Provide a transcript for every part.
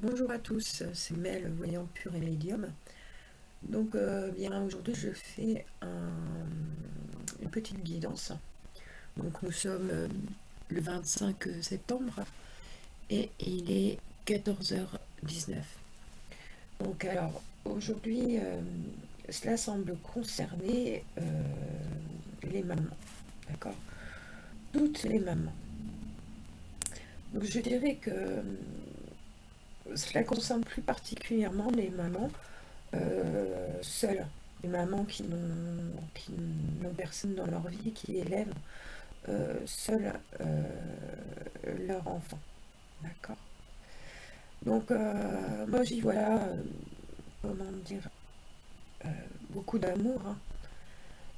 Bonjour à tous, c'est Mel, voyant pur et médium. Donc, bien aujourd'hui, je fais une petite guidance. Donc, nous sommes le 25 septembre et il est 14h19. Donc, alors, aujourd'hui, cela semble concerner les mamans, d'accord? Toutes les mamans. Donc, je dirais que cela concerne plus particulièrement les mamans seules, les mamans qui n'ont personne dans leur vie, qui élèvent seules leur enfant. D'accord. Donc, moi j'y vois là, comment dire, beaucoup d'amour, hein,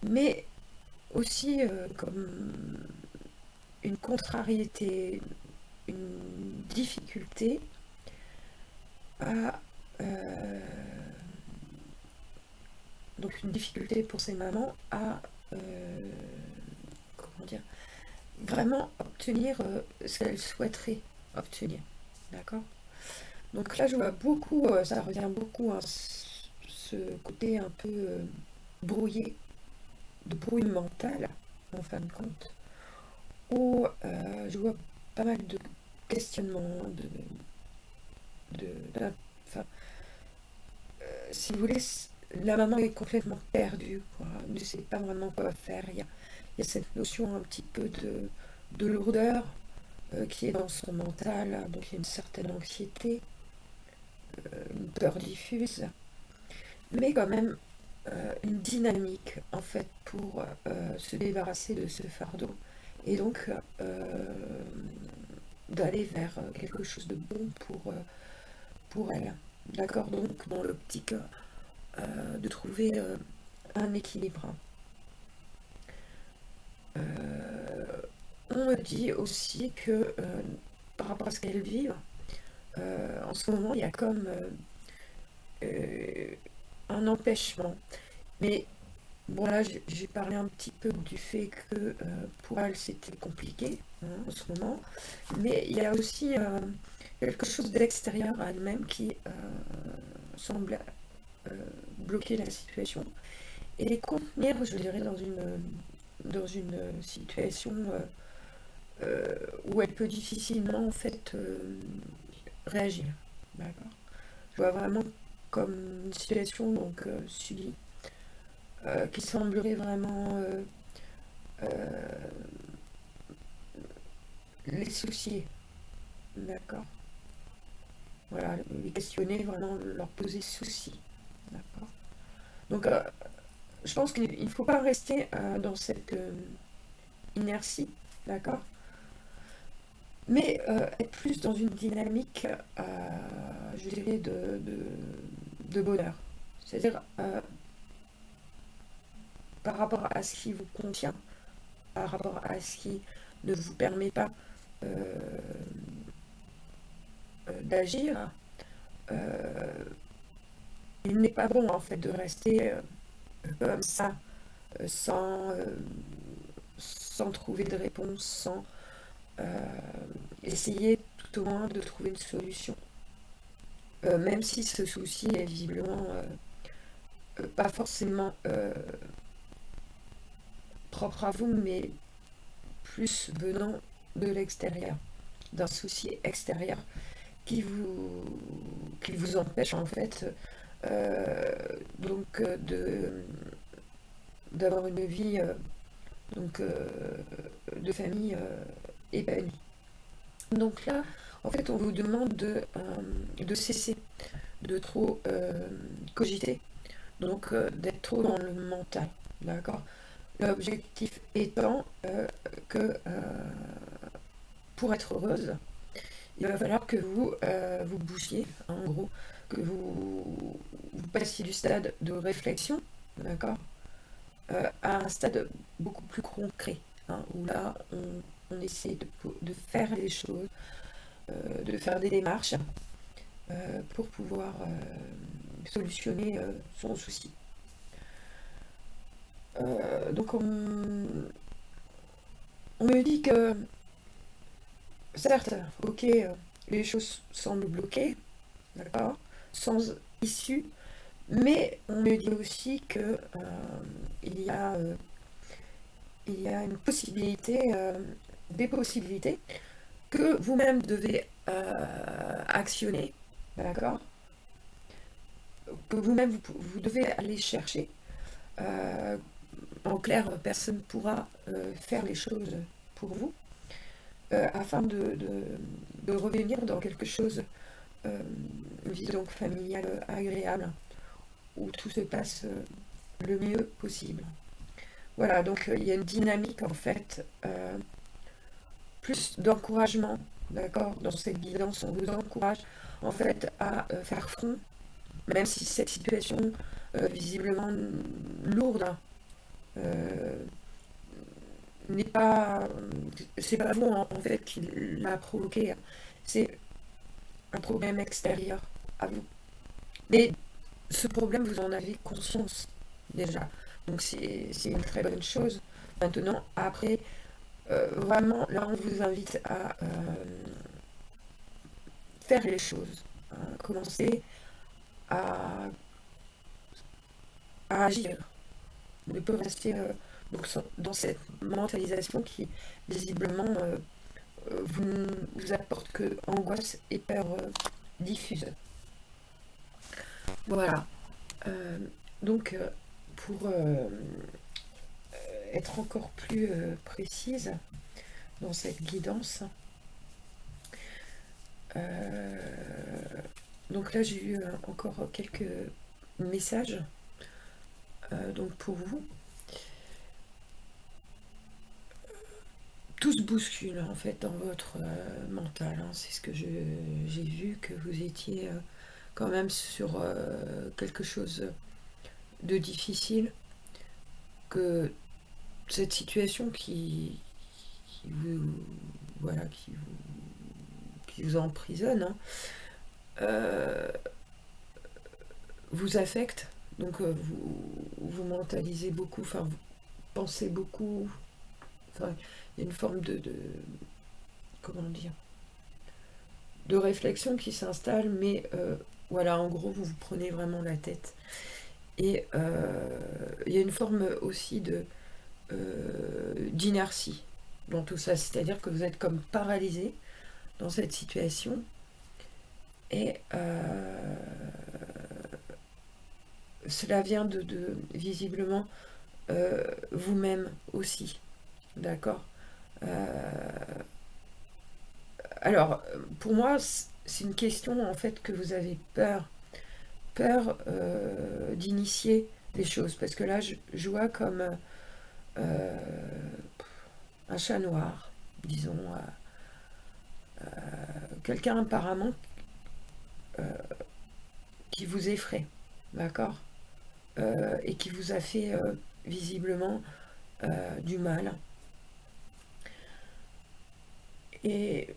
mais aussi comme une contrariété, une difficulté à donc une difficulté pour ces mamans à comment dire, vraiment obtenir ce qu'elles souhaiteraient obtenir. D'accord. Donc là, je vois beaucoup, ça revient beaucoup à ce côté un peu brouillé, de brouille mentale, en fin de compte, où je vois pas mal de questionnements, enfin, si vous voulez, la maman est complètement perdue, quoi, ne sait pas vraiment quoi faire. Il y a cette notion un petit peu de lourdeur qui est dans son mental, donc il y a une certaine anxiété, une peur diffuse, mais quand même une dynamique en fait pour se débarrasser de ce fardeau et donc d'aller vers quelque chose de bon pour elle. D'accord, donc dans l'optique de trouver un équilibre. On me dit aussi que par rapport à ce qu'elles vivent, en ce moment il y a comme un empêchement. Mais bon, là, j'ai parlé un petit peu du fait que pour elle, c'était compliqué hein, en ce moment. Mais il y a aussi quelque chose d'extérieur à elle-même qui semble bloquer la situation et les contenir, je dirais, dans une situation où elle peut difficilement, en fait, réagir. D'accord. Je vois vraiment comme une situation donc subie qui semblerait vraiment euh, les soucier, d'accord. Voilà, les questionner, vraiment leur poser souci, d'accord. Donc, je pense qu'il ne faut pas rester dans cette inertie, d'accord, mais être plus dans une dynamique, je dirais, de bonheur. C'est-à-dire, par rapport à ce qui vous contient, par rapport à ce qui ne vous permet pas d'agir, euh, il n'est pas bon en fait de rester comme ça, sans, sans trouver de réponse, sans essayer tout au moins de trouver une solution. Même si ce souci est visiblement pas forcément propre à vous, mais plus venant de l'extérieur, d'un souci extérieur qui vous empêche en fait donc d'avoir une vie donc, de famille épanouie. Donc là, en fait, on vous demande de cesser de trop cogiter, donc d'être trop dans le mental, d'accord. L'objectif étant que pour être heureuse, il va falloir que vous bougiez, hein, en gros, que vous passiez du stade de réflexion, d'accord, à un stade beaucoup plus concret, hein, où là, on essaie de faire les choses, de faire des démarches pour pouvoir solutionner son souci. Donc, on me dit que, certes, ok, les choses semblent bloquées, d'accord, sans issue, mais on me dit aussi que il y a, euh, il y a une possibilité, des possibilités que vous-même devez actionner, d'accord, que vous-même vous devez aller chercher. Euh, En clair, personne ne pourra faire les choses pour vous afin de revenir dans quelque chose, une vie donc familiale agréable, où tout se passe le mieux possible. Voilà, donc il y a une dynamique en fait, plus d'encouragement, d'accord, dans cette guidance, on vous encourage en fait à faire front, même si cette situation visiblement lourde, euh, n'est pas, c'est pas vous en fait qui l'a provoqué, c'est un problème extérieur à vous. Mais ce problème, vous en avez conscience déjà, donc c'est une très bonne chose. Maintenant, après, vraiment, là, on vous invite à faire les choses, à commencer à, à agir, ne pas rester donc, dans cette mentalisation qui visiblement vous apporte que angoisse et peur diffuse. Voilà. Euh, donc, pour être encore plus précise dans cette guidance, euh, donc là j'ai eu encore quelques messages donc pour vous. Tout se bouscule en fait dans votre mental, hein. C'est ce que j'ai vu, que vous étiez quand même sur quelque chose de difficile, que cette situation qui vous, voilà, qui vous emprisonne, hein, euh, vous affecte. Donc vous mentalisez beaucoup, enfin vous pensez beaucoup, enfin il y a une forme de comment dire, de réflexion qui s'installe, mais voilà, en gros vous vous prenez vraiment la tête. Et il y a une forme aussi de d'inertie dans tout ça, c'est-à-dire que vous êtes comme paralysé dans cette situation et cela vient visiblement vous-même aussi, d'accord. Alors pour moi c'est une question en fait que vous avez peur d'initier les choses, parce que là je vois comme euh, un chat noir, disons, quelqu'un apparemment qui vous effraie, d'accord, et qui vous a fait visiblement du mal. Et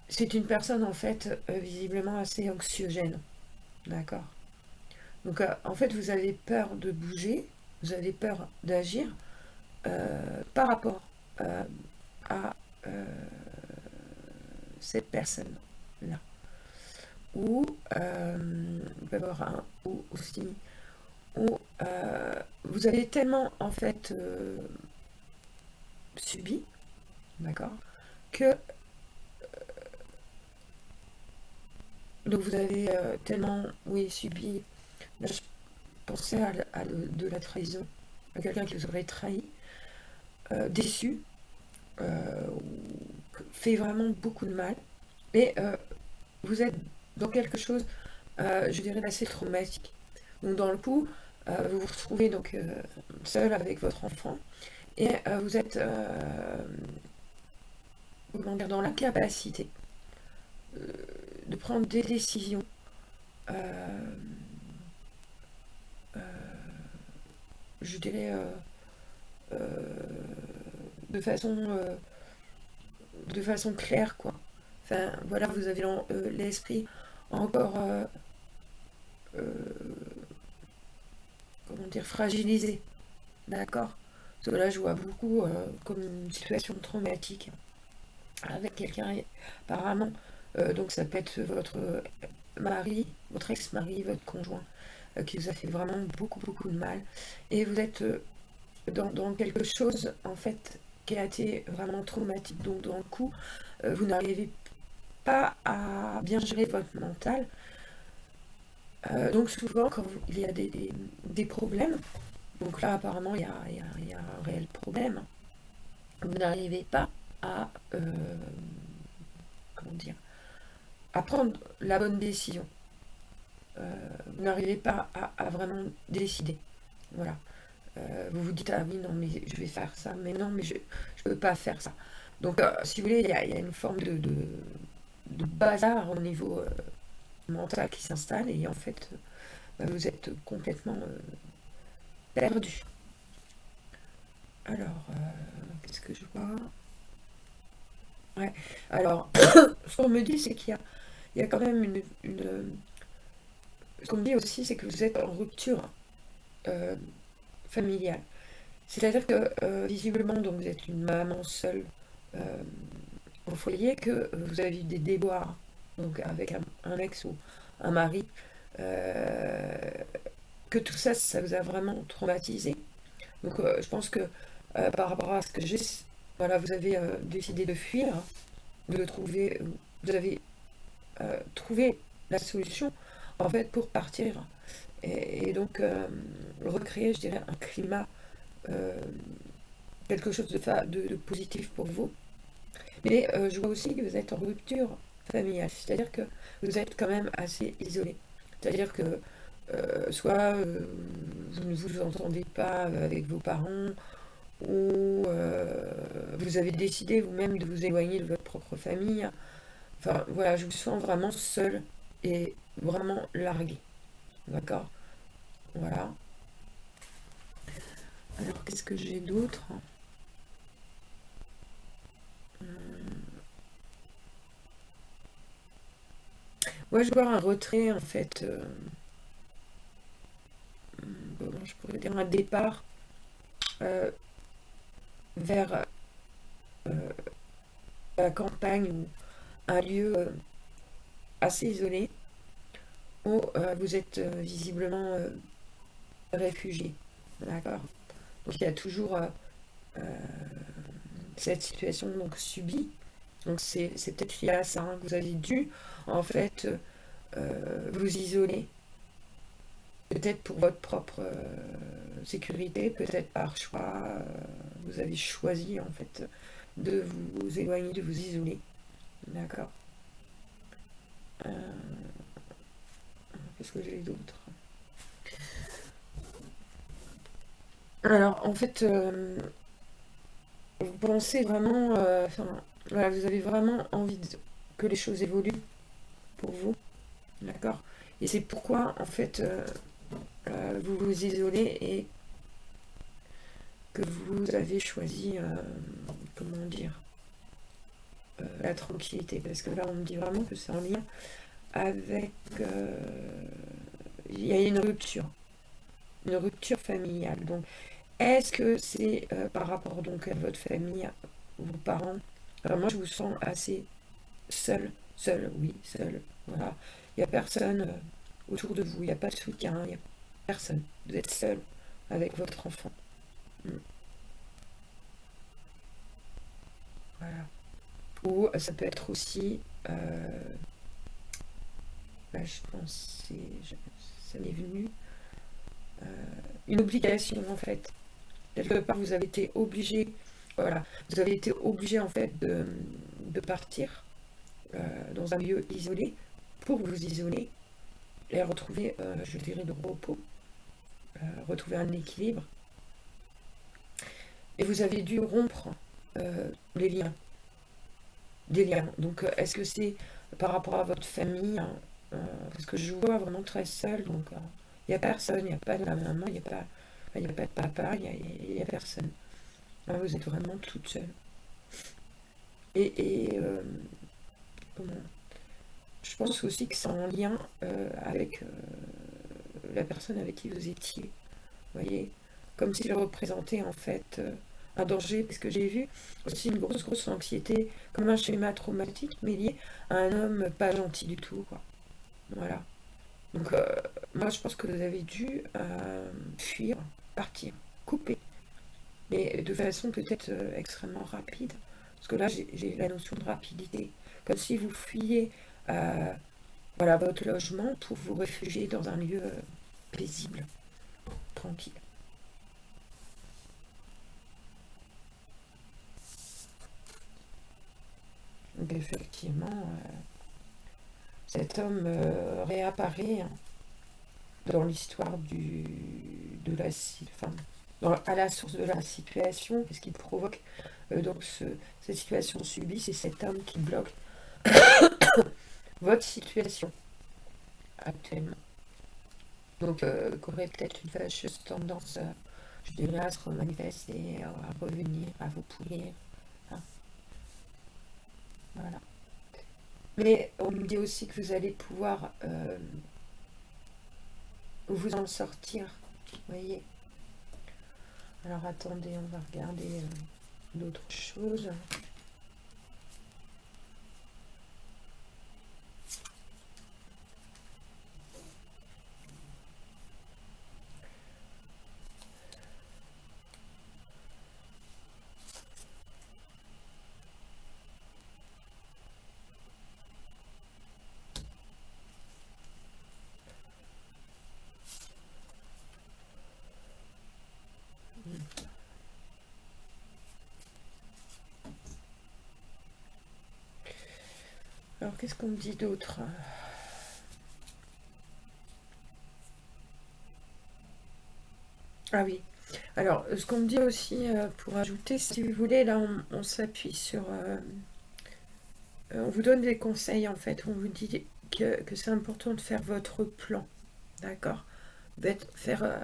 c'est une personne en fait visiblement assez anxiogène, d'accord. Donc en fait vous avez peur de bouger, vous avez peur d'agir par rapport euh, à cette personne-là. Ou il peut y avoir un ou aussi où vous avez tellement en fait subi, d'accord, que donc vous avez tellement, oui, subi. Là, je pensais de la trahison, à quelqu'un qui vous aurait trahi, déçu, fait vraiment beaucoup de mal, et vous êtes dans quelque chose, je dirais, d'assez traumatique. Donc dans le coup, vous vous retrouvez donc seul avec votre enfant, et vous êtes comment dire, dans l'incapacité de prendre des décisions euh, je dirais de façon de façon claire, quoi. Enfin voilà, vous avez l'esprit encore comment dire, fragilisé, d'accord. Parce que là je vois beaucoup comme une situation traumatique avec quelqu'un apparemment, donc ça peut être votre mari, votre ex-mari, votre conjoint, qui vous a fait vraiment beaucoup, beaucoup de mal. Et vous êtes dans quelque chose, en fait, qui a été vraiment traumatique. Donc, dans le coup, vous n'arrivez pas à bien gérer votre mental. Donc, souvent, quand il y a des problèmes, donc là, apparemment, il y a un réel problème, vous n'arrivez pas à, comment dire, à prendre la bonne décision. Vous n'arrivez pas à vraiment décider. Voilà. Vous vous dites, ah oui, non, mais je vais faire ça, mais non, mais je ne peux pas faire ça. Donc, si vous voulez, il y a une forme de bazar au niveau mental qui s'installe, et en fait, vous êtes complètement perdu. Alors, qu'est-ce que je vois? Ouais. Alors, ce qu'on me dit, c'est il y a quand même ce qu'on me dit aussi, c'est que vous êtes en rupture euh, familiale. C'est-à-dire que, visiblement, donc, vous êtes une maman seule euh, au foyer, que vous avez eu des déboires donc, avec un ex ou un mari, euh, que tout ça, ça vous a vraiment traumatisé. Donc, je pense que par rapport à ce que j'ai, voilà, vous avez décidé de fuir, de trouver, vous avez trouvé la solution en fait pour partir et donc recréer, je dirais, un climat, euh, quelque chose de positif pour vous. Mais je vois aussi que vous êtes en rupture familiale, c'est-à-dire que vous êtes quand même assez isolé. C'est-à-dire que soit vous ne vous entendez pas avec vos parents, ou vous avez décidé vous-même de vous éloigner de votre propre famille. Enfin voilà, je vous sens vraiment seul et vraiment largué. D'accord? Voilà. Alors qu'est-ce que j'ai d'autre? Moi je vois un retrait en fait, comment je pourrais dire, un départ euh, vers euh, la campagne ou un lieu assez isolé où vous êtes visiblement réfugié. D'accord? Donc il y a toujours cette situation donc subie. Donc c'est peut-être lié à ça, hein, que vous avez dû en fait vous isoler. Peut-être pour votre propre sécurité, peut-être par choix, vous avez choisi en fait de vous éloigner, de vous isoler. D'accord. Euh, Qu'est-ce que j'ai d'autre? Alors en fait, vous pensez vraiment, enfin, voilà, vous avez vraiment envie que les choses évoluent pour vous, d'accord? Et c'est pourquoi, en fait, vous vous isolez et que vous avez choisi, comment dire, la tranquillité. Parce que là, on me dit vraiment que c'est en lien avec... il y a une rupture familiale. Donc, est-ce que c'est par rapport donc à votre famille, vos parents? Alors moi, je vous sens assez seul, oui, seul. Voilà. Il n'y a personne autour de vous, il n'y a pas de soutien, il n'y a personne. Vous êtes seul avec votre enfant. Mm. Voilà. Ou ça peut être aussi, bah, je pense, ça m'est venu, euh, une obligation en fait. Quelque part, vous avez été obligé, voilà, vous avez été obligé en fait de partir dans un lieu isolé pour vous isoler et retrouver, je dirais, le repos, retrouver un équilibre. Et vous avez dû rompre les liens, des liens. Donc, est-ce que c'est par rapport à votre famille, hein, parce que je vous vois vraiment très seule, donc il n'y a personne, il n'y a pas de la maman, il n'y a pas, il y a pas de papa, il y a personne. Hein, vous êtes vraiment toute seule. Et comment je pense aussi que c'est en lien avec la personne avec qui vous étiez. Vous voyez, comme s'il représentait en fait un danger, parce que j'ai vu aussi une grosse anxiété, comme un schéma traumatique, mais lié à un homme pas gentil du tout, quoi. Voilà. Donc, moi, je pense que vous avez dû fuir, partir, couper, mais de façon peut-être extrêmement rapide. Parce que là, j'ai la notion de rapidité. Comme si vous fuyiez voilà, votre logement pour vous réfugier dans un lieu paisible, tranquille. Donc, effectivement, cet homme réapparaît hein, dans l'histoire de la, enfin, à la source de la situation, ce qui provoque donc cette situation subie, c'est cet homme qui bloque votre situation actuellement. Donc, qu'aurait peut-être une fâcheuse tendance, je dirais, à se manifester, à revenir, à vous pourrir. Hein, voilà. Mais on me dit aussi que vous allez pouvoir vous en sortir. Vous voyez. Alors attendez, on va regarder d'autres choses. Alors qu'est-ce qu'on me dit d'autre? Ah oui. Alors, ce qu'on me dit aussi, pour ajouter, si vous voulez, là, on s'appuie sur... on vous donne des conseils, en fait. On vous dit que c'est important de faire votre plan. D'accord? Faire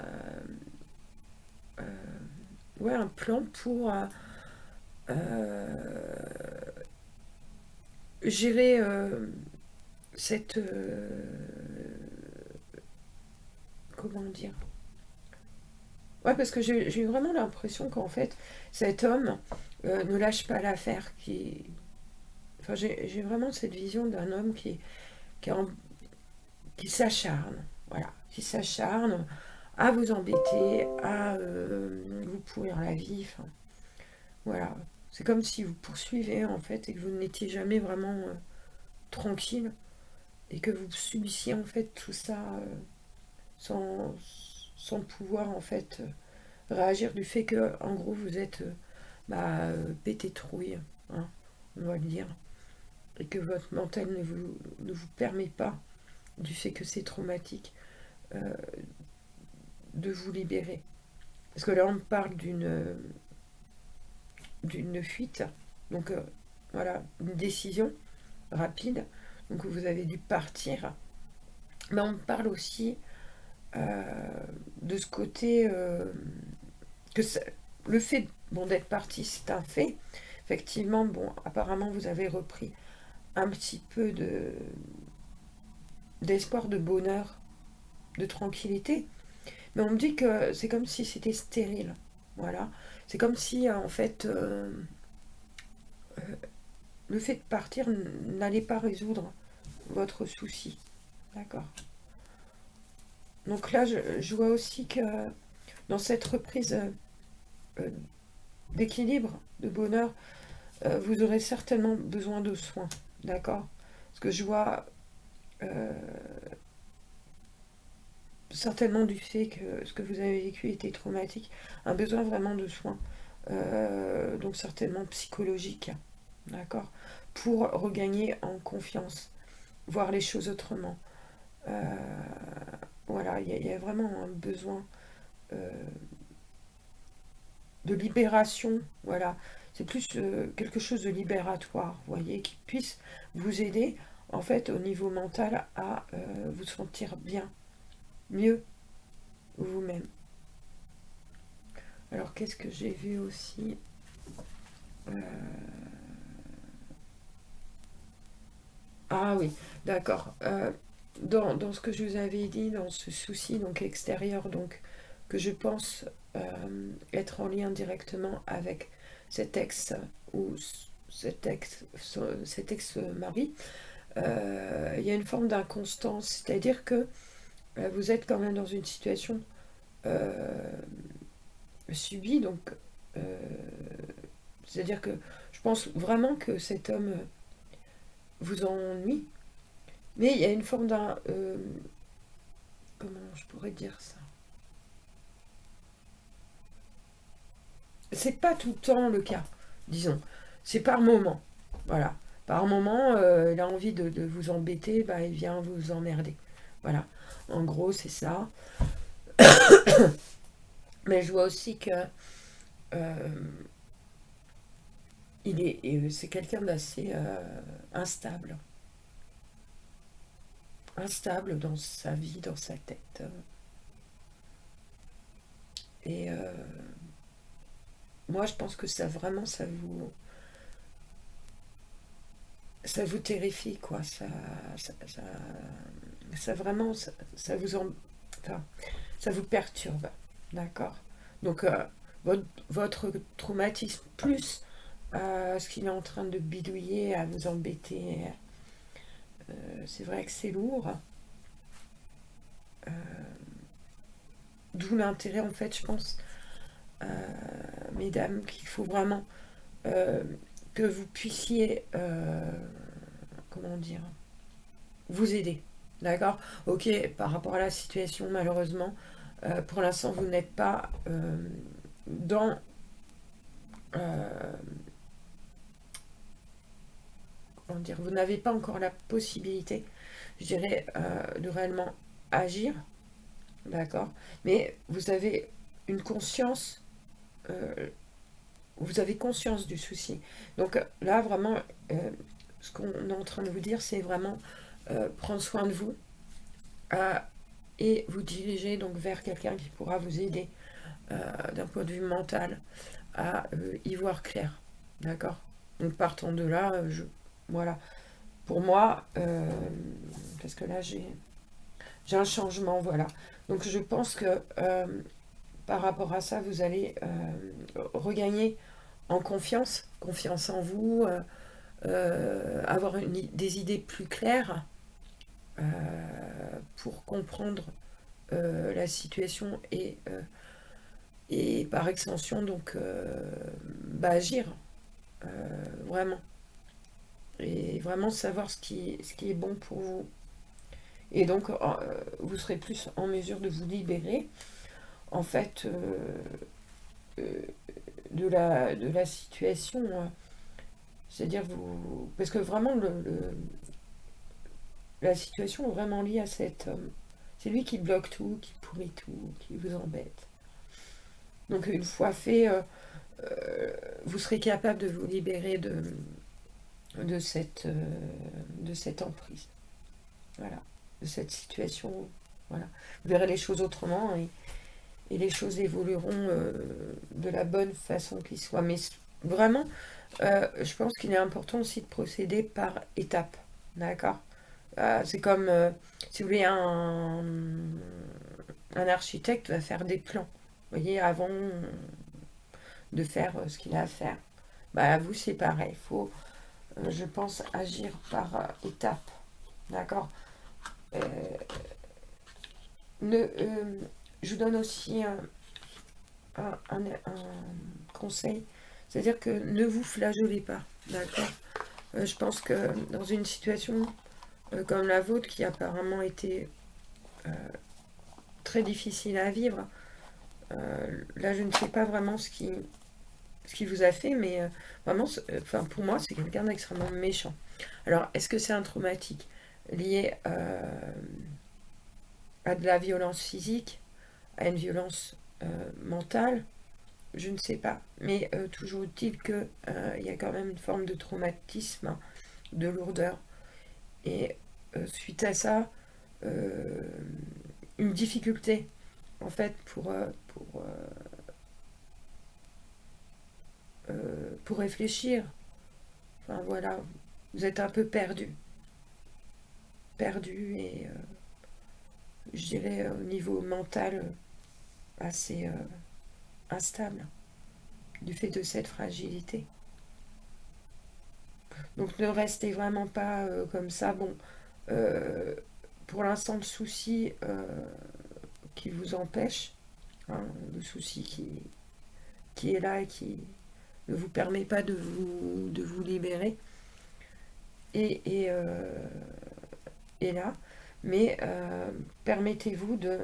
ouais, un plan pour gérer cette... comment dire? Ouais, parce que j'ai eu vraiment l'impression qu'en fait, cet homme ne lâche pas l'affaire. Enfin, j'ai vraiment cette vision d'un homme qui, est en- qui s'acharne. Voilà, qui s'acharne à vous embêter, à vous pourrir la vie. Enfin, voilà. C'est comme si vous poursuivez en fait et que vous n'étiez jamais vraiment tranquille et que vous subissiez en fait tout ça sans, sans pouvoir en fait réagir du fait que en gros vous êtes pété trouille, hein, on va le dire, et que votre mental ne vous permet pas, du fait que c'est traumatique, euh, de vous libérer. Parce que là on parle d'une fuite, donc voilà, une décision rapide, donc vous avez dû partir, mais on parle aussi de ce côté que le fait bon, d'être parti, c'est un fait. Effectivement, bon, apparemment, vous avez repris un petit peu d'espoir, de bonheur, de tranquillité. Mais on me dit que c'est comme si c'était stérile. Voilà. C'est comme si, en fait, le fait de partir n'allait pas résoudre votre souci. D'accord. Donc là, je vois aussi que dans cette reprise euh, d'équilibre, de bonheur, vous aurez certainement besoin de soins. D'accord. Parce que je vois euh, certainement du fait que ce que vous avez vécu était traumatique, un besoin vraiment de soins, donc certainement psychologique, d'accord, pour regagner en confiance, voir les choses autrement. Euh, voilà, il y a vraiment un besoin euh, de libération, voilà, c'est plus quelque chose de libératoire, vous voyez, qui puisse vous aider, en fait, au niveau mental, à vous sentir bien, mieux vous-même. Alors, qu'est-ce que j'ai vu aussi? Euh, Ah oui, d'accord. Dans ce que je vous avais dit, dans ce souci donc extérieur, donc que je pense être en lien directement avec cet ex ou cet ex-mari, il y a une forme d'inconstance, c'est-à-dire que vous êtes quand même dans une situation subie, donc c'est-à-dire que je pense vraiment que cet homme vous ennuie, mais il y a une forme d'un... comment je pourrais dire ça? C'est pas tout le temps le cas, disons. C'est par moment. Voilà. Par moment, il a envie de vous embêter, bah, il vient vous emmerder. Voilà. En gros, c'est ça. Mais je vois aussi que euh, c'est quelqu'un d'assez instable. Instable dans sa vie, dans sa tête. Et moi, je pense que ça vraiment, ça vous terrifie, quoi. Ça vraiment, ça vous enfin, ça vous perturbe, d'accord? Donc, votre traumatisme, plus ce qu'il est en train de bidouiller, à vous embêter, c'est vrai que c'est lourd. Euh, D'où l'intérêt, en fait, je pense, euh, mesdames, qu'il faut vraiment euh, que vous puissiez, comment dire, vous aider. D'accord? Ok, par rapport à la situation, malheureusement, pour l'instant, vous n'êtes pas dans... euh, comment dire, vous n'avez pas encore la possibilité, je dirais, de réellement agir. D'accord? Mais vous avez une conscience, euh, vous avez conscience du souci. Donc là, vraiment, ce qu'on est en train de vous dire, c'est vraiment prendre soin de vous euh, et vous diriger donc vers quelqu'un qui pourra vous aider d'un point de vue mental à y voir clair. D'accord? Donc partant de là, voilà. Pour moi, parce que là j'ai un changement, voilà. Donc je pense que par rapport à ça, vous allez regagner en confiance, confiance en vous, avoir des idées plus claires euh, pour comprendre la situation et par extension donc bah, agir vraiment et vraiment savoir ce qui est bon pour vous. Et donc vous serez plus en mesure de vous libérer en fait euh, de la situation. C'est-à-dire vous. Parce que vraiment la situation est vraiment liée à cet homme. C'est lui qui bloque tout, qui pourrit tout, qui vous embête. Donc une fois fait, vous serez capable de vous libérer de cette emprise. Voilà. De cette situation. Voilà. Vous verrez les choses autrement et les choses évolueront de la bonne façon qui soit. Mais vraiment, je pense qu'il est important aussi de procéder par étapes. D'accord? C'est comme, si vous voulez, un architecte va faire des plans. Vous voyez, avant de faire ce qu'il a à faire. Bah, vous, c'est pareil. Il faut, je pense, agir par étapes. D'accord? Euh, je vous donne aussi un conseil. C'est-à-dire que ne vous flageolez pas. D'accord? Je pense que dans une situation comme la vôtre, qui apparemment était euh, très difficile à vivre, là, je ne sais pas vraiment ce qui vous a fait, mais vraiment, enfin, pour moi, c'est quelqu'un d'extrêmement méchant. Alors, est-ce que c'est un traumatique lié à de la violence physique, à une violence mentale? Je ne sais pas. Mais toujours est-il qu'il y a quand même une forme de traumatisme, hein, de lourdeur. Et suite à ça, euh, une difficulté, en fait, pour réfléchir. Enfin voilà, vous êtes un peu perdu. Perdu et je dirais au niveau mental assez instable du fait de cette fragilité. Donc ne restez vraiment pas comme ça. Bon, pour l'instant, le souci qui vous empêche, hein, le souci qui est là et qui ne vous permet pas de vous libérer, et là, mais permettez-vous de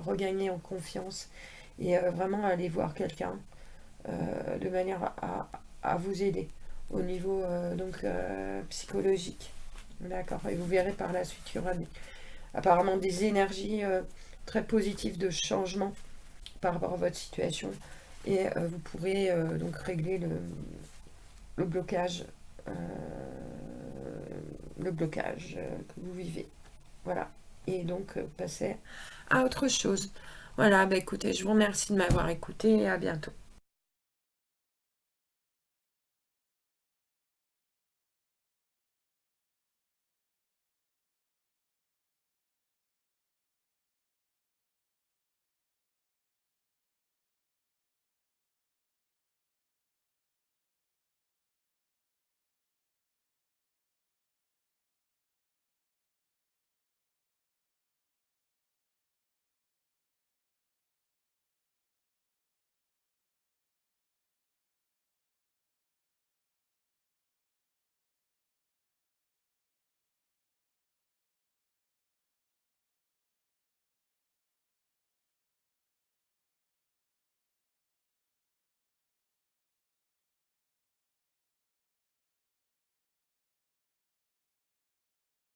regagner en confiance et vraiment aller voir quelqu'un de manière à vous aider au niveau psychologique. D'accord. Et vous verrez par la suite, il y aura apparemment des énergies très positives de changement par rapport à votre situation. Et vous pourrez donc régler le blocage, euh, que vous vivez. Voilà. Et donc passer à autre chose. Voilà, bah écoutez, je vous remercie de m'avoir écouté et à bientôt.